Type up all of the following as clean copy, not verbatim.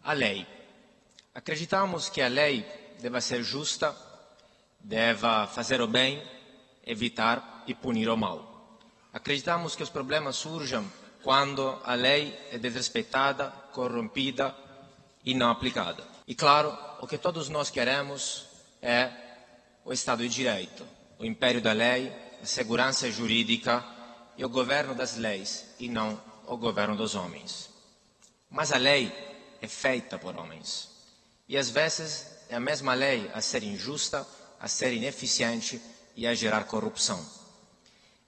A lei. Acreditamos que a lei deve ser justa, deve fazer o bem, evitar e punir o mal. Acreditamos que os problemas surjam quando a lei é desrespeitada, corrompida e não aplicada. E claro, o que todos nós queremos é o Estado de Direito, o império da lei, a segurança jurídica e o governo das leis e não o governo dos homens. Mas a lei é feita por homens. E às vezes é a mesma lei a ser injusta, a ser ineficiente e a gerar corrupção.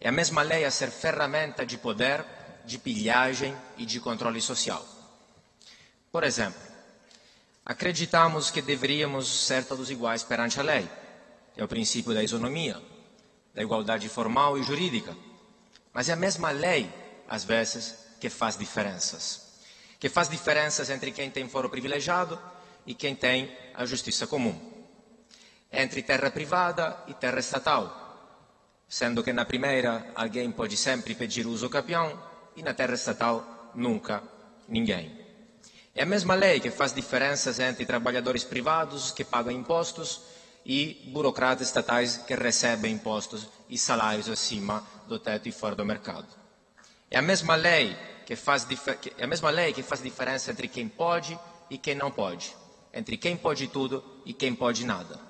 É a mesma lei a ser ferramenta de poder, de pilhagem e de controle social. Por exemplo, acreditamos que deveríamos ser todos iguais perante a lei. É o princípio da isonomia, da igualdade formal e jurídica. Mas é a mesma lei, às vezes, que faz diferenças. Que faz diferenças entre quem tem foro privilegiado e quem tem a justiça comum. Entre terra privada e terra estatal. Sendo que na primeira alguém pode sempre pedir uso capião e na terra estatal nunca ninguém. É a mesma lei que faz diferenças entre trabalhadores privados que pagam impostos e burocratas estatais que recebem impostos e salários acima do teto e fora do mercado. É a mesma lei que faz diferença entre quem pode e quem não pode, entre quem pode tudo e quem pode nada.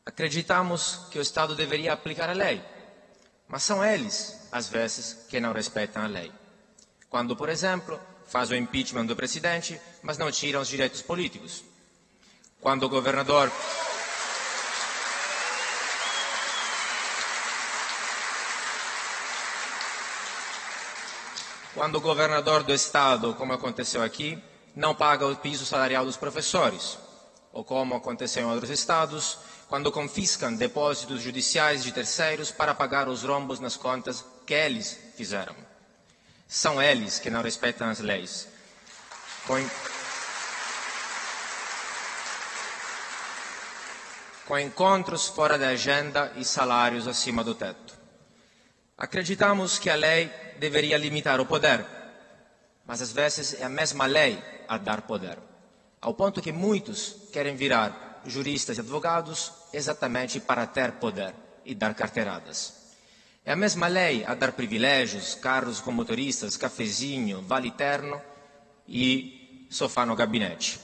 Acreditamos que o Estado deveria aplicar a lei, mas são eles, às vezes, que não respeitam a lei. Quando, por exemplo, faz o impeachment do presidente, mas não tiram os direitos políticos. Quando o governador do estado, como aconteceu aqui, não paga o piso salarial dos professores, ou como aconteceu em outros estados, quando confiscam depósitos judiciais de terceiros para pagar os rombos nas contas que eles fizeram. São eles que não respeitam as leis. Com encontros fora da agenda e salários acima do teto. Acreditamos que a lei deveria limitar o poder, mas às vezes é a mesma lei a dar poder, ao ponto que muitos querem virar juristas e advogados exatamente para ter poder e dar carteiradas. É a mesma lei a dar privilégios, carros com motoristas, cafezinho, vale terno e sofá no gabinete.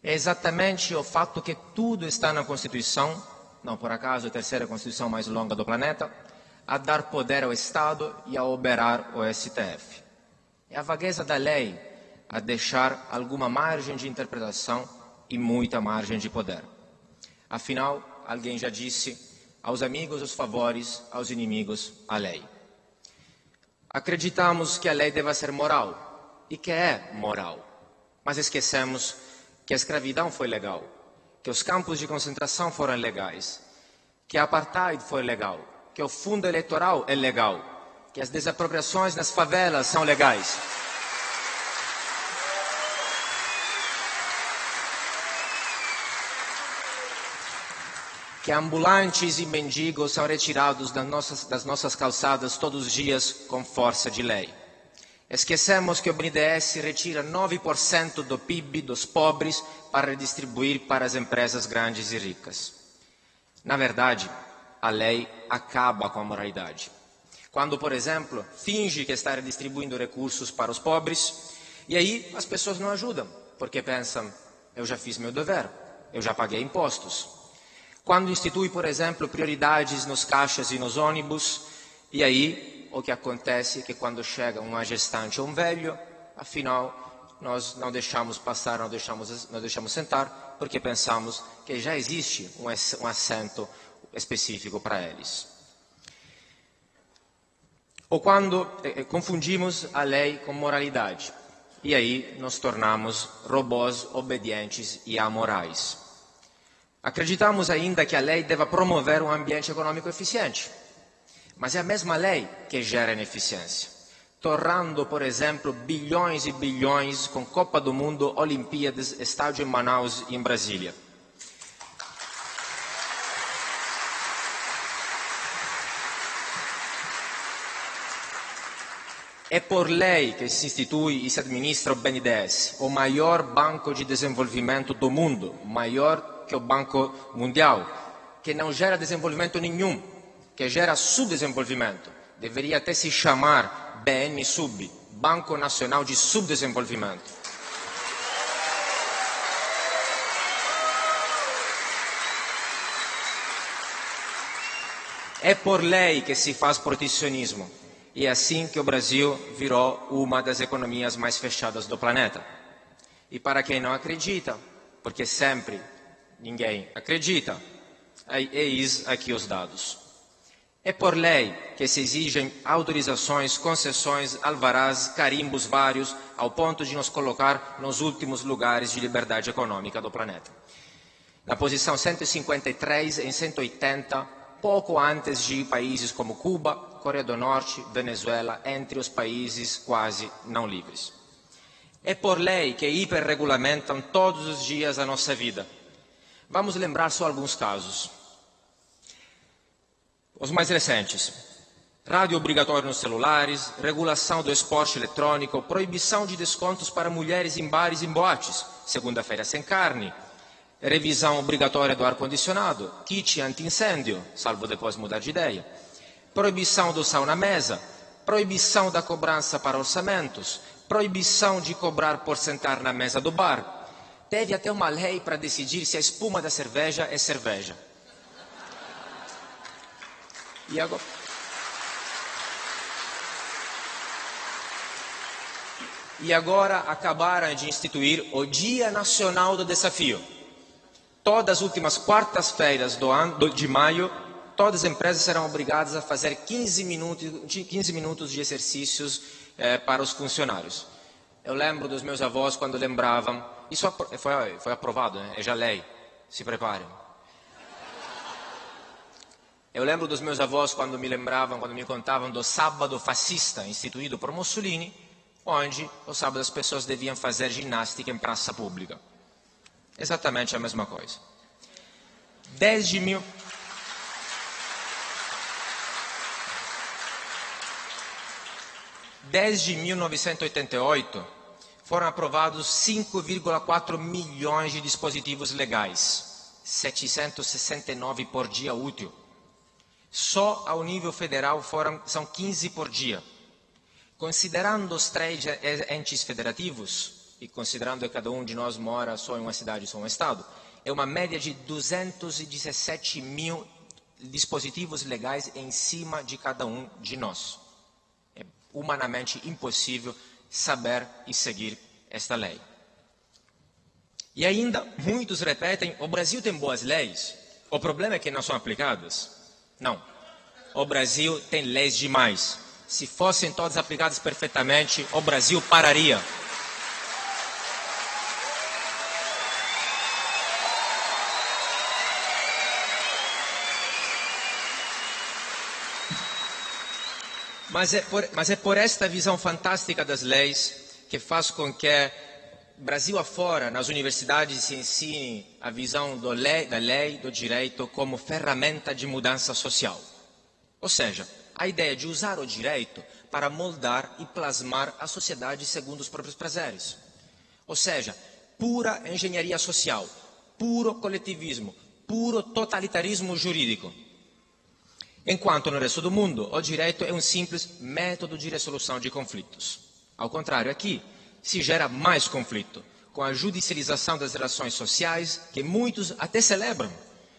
É exatamente o fato que tudo está na Constituição, não por acaso a terceira Constituição mais longa do planeta, a dar poder ao Estado e a oberar o STF. É a vagueza da lei a deixar alguma margem de interpretação e muita margem de poder. Afinal, alguém já disse, aos amigos os favores, aos inimigos a lei. Acreditamos que a lei deve ser moral, e que é moral, mas esquecemos que a escravidão foi legal, que os campos de concentração foram legais, que a apartheid foi legal, que o fundo eleitoral é legal, que as desapropriações nas favelas são legais. Que ambulantes e mendigos são retirados das nossas calçadas todos os dias com força de lei. Esquecemos que o BNDES retira 9% do PIB dos pobres para redistribuir para as empresas grandes e ricas. Na verdade, a lei acaba com a moralidade. Quando, por exemplo, finge que está redistribuindo recursos para os pobres, e aí as pessoas não ajudam, porque pensam, eu já fiz meu dever, eu já paguei impostos. Quando institui, por exemplo, prioridades nos caixas e nos ônibus, e aí o que acontece é que quando chega uma gestante ou um velho, afinal, nós não deixamos passar, não deixamos sentar, porque pensamos que já existe um assento específico para eles. Ou quando confundimos a lei com moralidade, e aí nos tornamos robôs obedientes e amorais. Acreditamos ainda que a lei deva promover um ambiente econômico eficiente, mas é a mesma lei que gera ineficiência, torrando, por exemplo, bilhões e bilhões com Copa do Mundo, Olimpíadas, estádio em Manaus e em Brasília. É por lei que se institui e se administra o BNDES, o maior banco de desenvolvimento do mundo, maior que o Banco Mundial, que não gera desenvolvimento nenhum, que gera subdesenvolvimento. Deveria até se chamar BNSUB, Banco Nacional de Subdesenvolvimento. É por lei que se faz protecionismo. E é assim que o Brasil virou uma das economias mais fechadas do planeta. E para quem não acredita, porque sempre ninguém acredita, eis aqui os dados. É por lei que se exigem autorizações, concessões, alvarás, carimbos vários, ao ponto de nos colocar nos últimos lugares de liberdade econômica do planeta. Na posição 153 em 180, pouco antes de países como Cuba, Coreia do Norte, Venezuela, entre os países quase não livres. É por lei que hiperregulamentam todos os dias a nossa vida. Vamos lembrar só alguns casos. Os mais recentes: rádio obrigatório nos celulares, regulação do esporte eletrônico, proibição de descontos para mulheres em bares e boates, segunda-feira sem carne, revisão obrigatória do ar-condicionado, kit anti-incêndio, salvo depois mudar de ideia, proibição do sal na mesa, proibição da cobrança para orçamentos, proibição de cobrar por sentar na mesa do bar. Teve até uma lei para decidir se a espuma da cerveja é cerveja. E agora acabaram de instituir o Dia Nacional do Desafio. Todas as últimas quartas-feiras de maio, todas as empresas serão obrigadas a fazer 15 minutos de exercícios para os funcionários. Eu lembro dos meus avós quando lembravam, isso foi aprovado, né? É já lei, se preparem. Eu lembro dos meus avós quando me contavam do sábado fascista instituído por Mussolini, onde no sábado as pessoas deviam fazer ginástica em praça pública. Exatamente a mesma coisa. Desde 1988, foram aprovados 5,4 milhões de dispositivos legais, 769 por dia útil. Só ao nível federal são 15 por dia. Considerando os 3 entes federativos, e considerando que cada um de nós mora só em uma cidade, só em um estado, é uma média de 217 mil dispositivos legais em cima de cada um de nós. É humanamente impossível saber e seguir esta lei. E ainda, muitos repetem, o Brasil tem boas leis, o problema é que não são aplicadas. Não, o Brasil tem leis demais. Se fossem todas aplicadas perfeitamente, o Brasil pararia. Mas é por esta visão fantástica das leis que faz com que, Brasil afora, nas universidades se ensine a visão da lei, do direito, como ferramenta de mudança social. Ou seja, a ideia de usar o direito para moldar e plasmar a sociedade segundo os próprios prazeres. Ou seja, pura engenharia social, puro coletivismo, puro totalitarismo jurídico. Enquanto no resto do mundo, o direito é um simples método de resolução de conflitos. Ao contrário, aqui se gera mais conflito, com a judicialização das relações sociais, que muitos até celebram.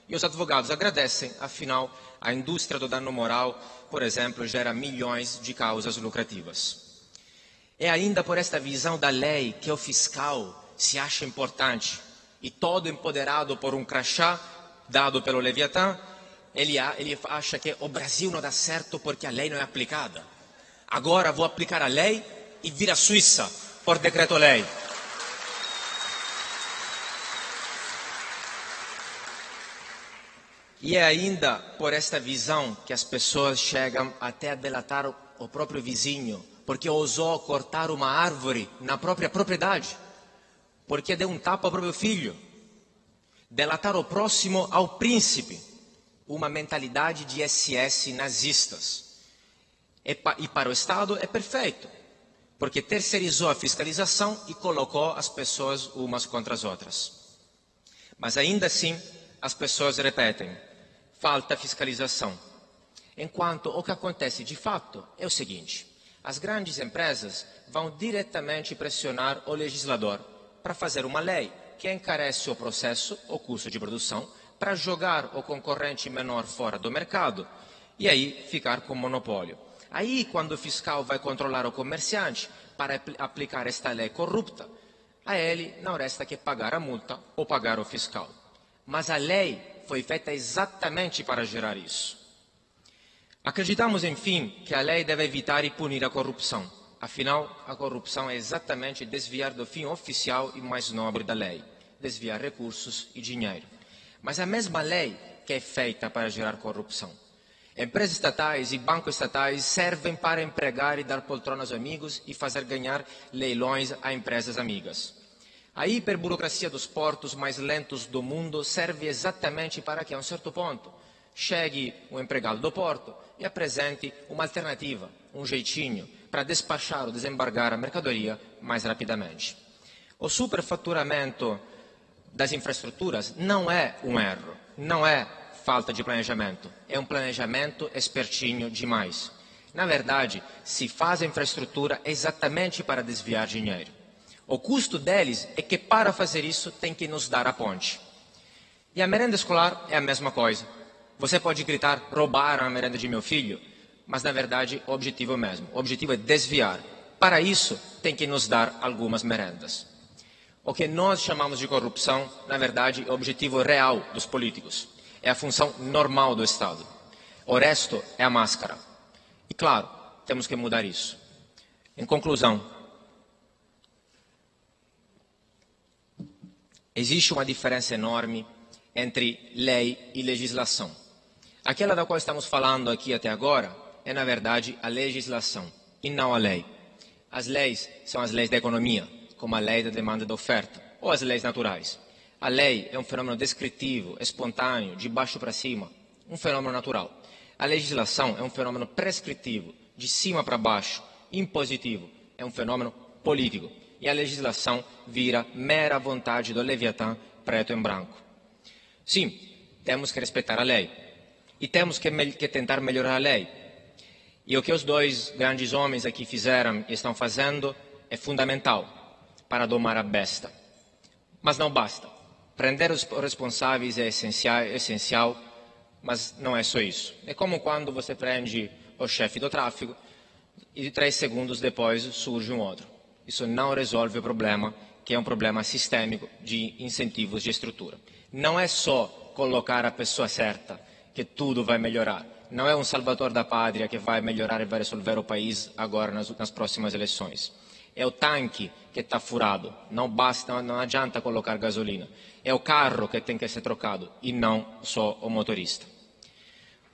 E os advogados agradecem, afinal, a indústria do dano moral, por exemplo, gera milhões de causas lucrativas. É ainda por esta visão da lei que o fiscal se acha importante, e todo empoderado por um crachá dado pelo Leviatã, ele acha que o Brasil não dá certo porque a lei não é aplicada. Agora vou aplicar a lei e vir a Suíça por decreto-lei. E é ainda por esta visão que as pessoas chegam até a delatar o próprio vizinho, porque ousou cortar uma árvore na própria propriedade, porque deu um tapa ao próprio filho. Delatar o próximo ao príncipe, uma mentalidade de SS nazistas. E para o Estado é perfeito. porque terceirizou a fiscalização e colocou as pessoas umas contra as outras. Mas ainda assim, as pessoas repetem, falta fiscalização. Enquanto o que acontece de fato é o seguinte, as grandes empresas vão diretamente pressionar o legislador para fazer uma lei que encarece o processo, o custo de produção, para jogar o concorrente menor fora do mercado e aí ficar com monopólio. Aí, quando o fiscal vai controlar o comerciante para aplicar esta lei corrupta, a ele não resta que pagar a multa ou pagar o fiscal. Mas a lei foi feita exatamente para gerar isso. Acreditamos, enfim, que a lei deve evitar e punir a corrupção. Afinal, a corrupção é exatamente desviar do fim oficial e mais nobre da lei, desviar recursos e dinheiro. Mas a mesma lei que é feita para gerar corrupção. Empresas estatais e bancos estatais servem para empregar e dar poltronas aos amigos e fazer ganhar leilões a empresas amigas. A hiperburocracia dos portos mais lentos do mundo serve exatamente para que, a um certo ponto, chegue o empregado do porto e apresente uma alternativa, um jeitinho, para despachar ou desembargar a mercadoria mais rapidamente. O superfaturamento das infraestruturas não é um erro, não é falta de planejamento, é um planejamento espertinho demais. Na verdade, se faz a infraestrutura exatamente para desviar dinheiro. O custo deles é que para fazer isso tem que nos dar a ponte. E a merenda escolar é a mesma coisa. Você pode gritar, roubaram a merenda de meu filho, mas na verdade o objetivo é o mesmo. O objetivo é desviar. Para isso, tem que nos dar algumas merendas. O que nós chamamos de corrupção, na verdade, é o objetivo real dos políticos. É a função normal do Estado. O resto é a máscara. E claro, temos que mudar isso. Em conclusão, existe uma diferença enorme entre lei e legislação. Aquela da qual estamos falando aqui até agora é, na verdade, a legislação e não a lei. As leis são as leis da economia, como a lei da demanda e da oferta, ou as leis naturais. A lei é um fenômeno descritivo, espontâneo, de baixo para cima, um fenômeno natural. A legislação é um fenômeno prescritivo, de cima para baixo, impositivo, é um fenômeno político. E a legislação vira mera vontade do Leviatã preto em branco. Sim, temos que respeitar a lei. E temos que tentar melhorar a lei. E o que os dois grandes homens aqui fizeram e estão fazendo é fundamental para domar a besta. Mas não basta. Prender os responsáveis é essencial, mas não é só isso. É como quando você prende o chefe do tráfico e 3 segundos depois surge um outro. Isso não resolve o problema, que é um problema sistêmico de incentivos de estrutura. Não é só colocar a pessoa certa que tudo vai melhorar. Não é um salvador da pátria que vai melhorar e vai resolver o país agora nas próximas eleições. É o tanque que está furado. Não basta, não adianta colocar gasolina. É o carro que tem que ser trocado e não só o motorista.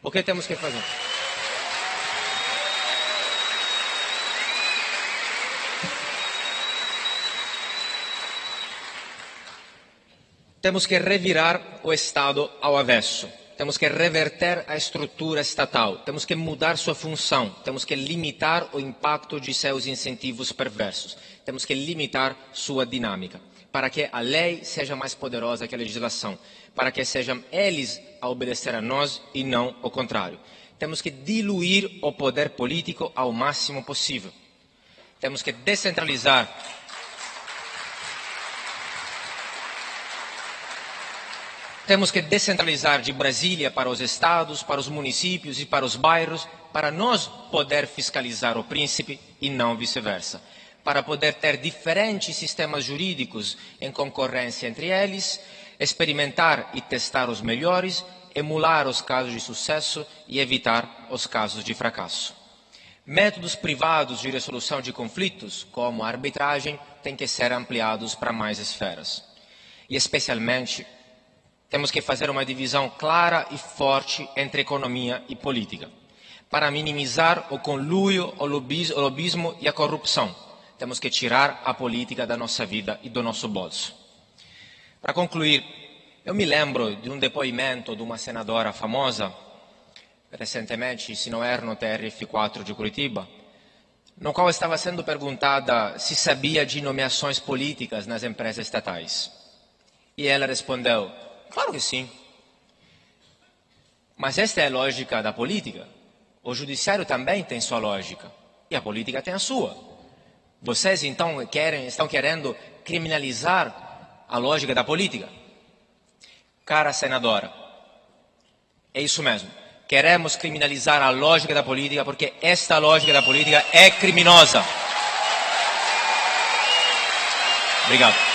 O que temos que fazer? Temos que revirar o Estado ao avesso. Temos que reverter a estrutura estatal. Temos que mudar sua função. Temos que limitar o impacto de seus incentivos perversos. Temos que limitar sua dinâmica, para que a lei seja mais poderosa que a legislação, para que sejam eles a obedecer a nós e não o contrário. Temos que diluir o poder político ao máximo possível. Temos que descentralizar. Temos que descentralizar de Brasília para os estados, para os municípios e para os bairros, para nós poder fiscalizar o príncipe e não vice-versa. Para poder ter diferentes sistemas jurídicos em concorrência entre eles, experimentar e testar os melhores, emular os casos de sucesso e evitar os casos de fracasso. Métodos privados de resolução de conflitos, como a arbitragem, têm que ser ampliados para mais esferas. E, especialmente, temos que fazer uma divisão clara e forte entre economia e política, para minimizar o conluio, o lobismo e a corrupção. Temos que tirar a política da nossa vida e do nosso bolso. Para concluir, eu me lembro de um depoimento de uma senadora famosa, recentemente, se não era no TRF4 de Curitiba, no qual estava sendo perguntada se sabia de nomeações políticas nas empresas estatais. E ela respondeu, claro que sim. Mas esta é a lógica da política. O judiciário também tem sua lógica. E a política tem a sua. Vocês, então, estão querendo criminalizar a lógica da política? Cara senadora, é isso mesmo. Queremos criminalizar a lógica da política porque esta lógica da política é criminosa. Obrigado.